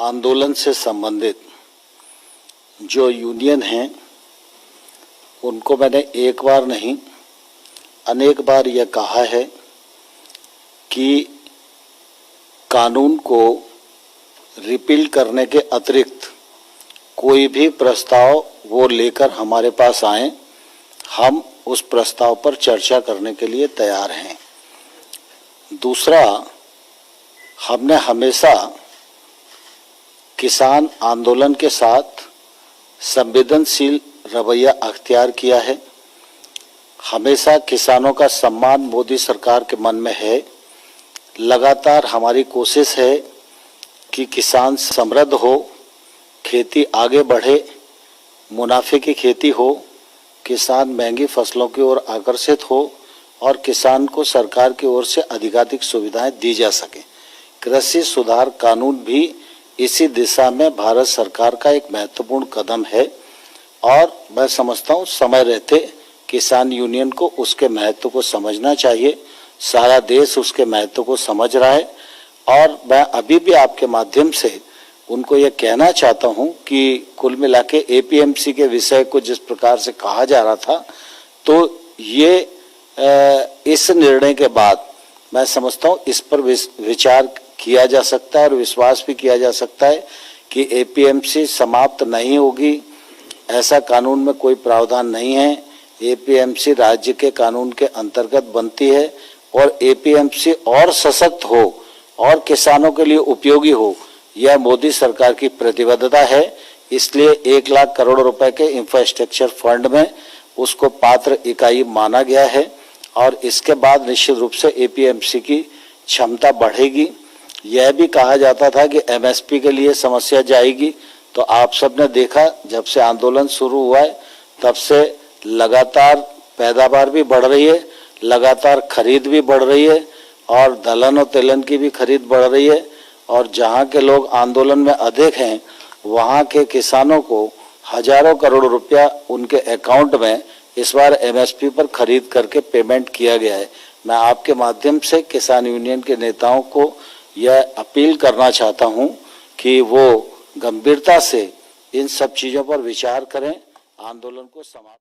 आंदोलन से संबंधित जो यूनियन हैं उनको मैंने एक बार नहीं अनेक बार यह कहा है कि कानून को रिपील करने के अतिरिक्त कोई भी प्रस्ताव वो लेकर हमारे पास आए, हम उस प्रस्ताव पर चर्चा करने के लिए तैयार हैं। दूसरा, हमने हमेशा किसान आंदोलन के साथ संवेदनशील रवैया अख्तियार किया है। हमेशा किसानों का सम्मान मोदी सरकार के मन में है। लगातार हमारी कोशिश है कि किसान समृद्ध हो, खेती आगे बढ़े, मुनाफे की खेती हो, किसान महंगी फसलों की ओर आकर्षित हो और किसान को सरकार की ओर से अधिकाधिक सुविधाएं दी जा सके। कृषि सुधार कानून भी इसी दिशा में भारत सरकार का एक महत्वपूर्ण कदम है और मैं समझता हूँ समय रहते किसान यूनियन को उसके महत्व को समझना चाहिए। सारा देश उसके महत्व को समझ रहा है और मैं अभी भी आपके माध्यम से उनको ये कहना चाहता हूँ कि कुल मिला के एपीएमसी के विषय को जिस प्रकार से कहा जा रहा था, तो ये इस निर्णय के बाद मैं समझता हूँ इस पर विचार किया जा सकता है और विश्वास भी किया जा सकता है कि एपीएमसी समाप्त नहीं होगी। ऐसा कानून में कोई प्रावधान नहीं है। एपीएमसी राज्य के कानून के अंतर्गत बनती है और एपीएमसी और सशक्त हो और किसानों के लिए उपयोगी हो, यह मोदी सरकार की प्रतिबद्धता है। इसलिए 1 लाख करोड़ रुपए के इंफ्रास्ट्रक्चर फंड में उसको पात्र इकाई माना गया है और इसके बाद निश्चित रूप से एपीएमसी की क्षमता बढ़ेगी। यह भी कहा जाता था कि एमएसपी के लिए समस्या जाएगी, तो आप सबने देखा जब से आंदोलन शुरू हुआ है तब से लगातार पैदावार भी बढ़ रही है, लगातार खरीद भी बढ़ रही है और दलहन और तिलहन की भी खरीद बढ़ रही है और जहां के लोग आंदोलन में अधिक हैं वहां के किसानों को हजारों करोड़ रुपया उनके अकाउंट में इस बार एमएसपी पर खरीद करके पेमेंट किया गया है। मैं आपके माध्यम से किसान यूनियन के नेताओं को यह अपील करना चाहता हूं कि वो गंभीरता से इन सब चीजों पर विचार करें, आंदोलन को समाप्त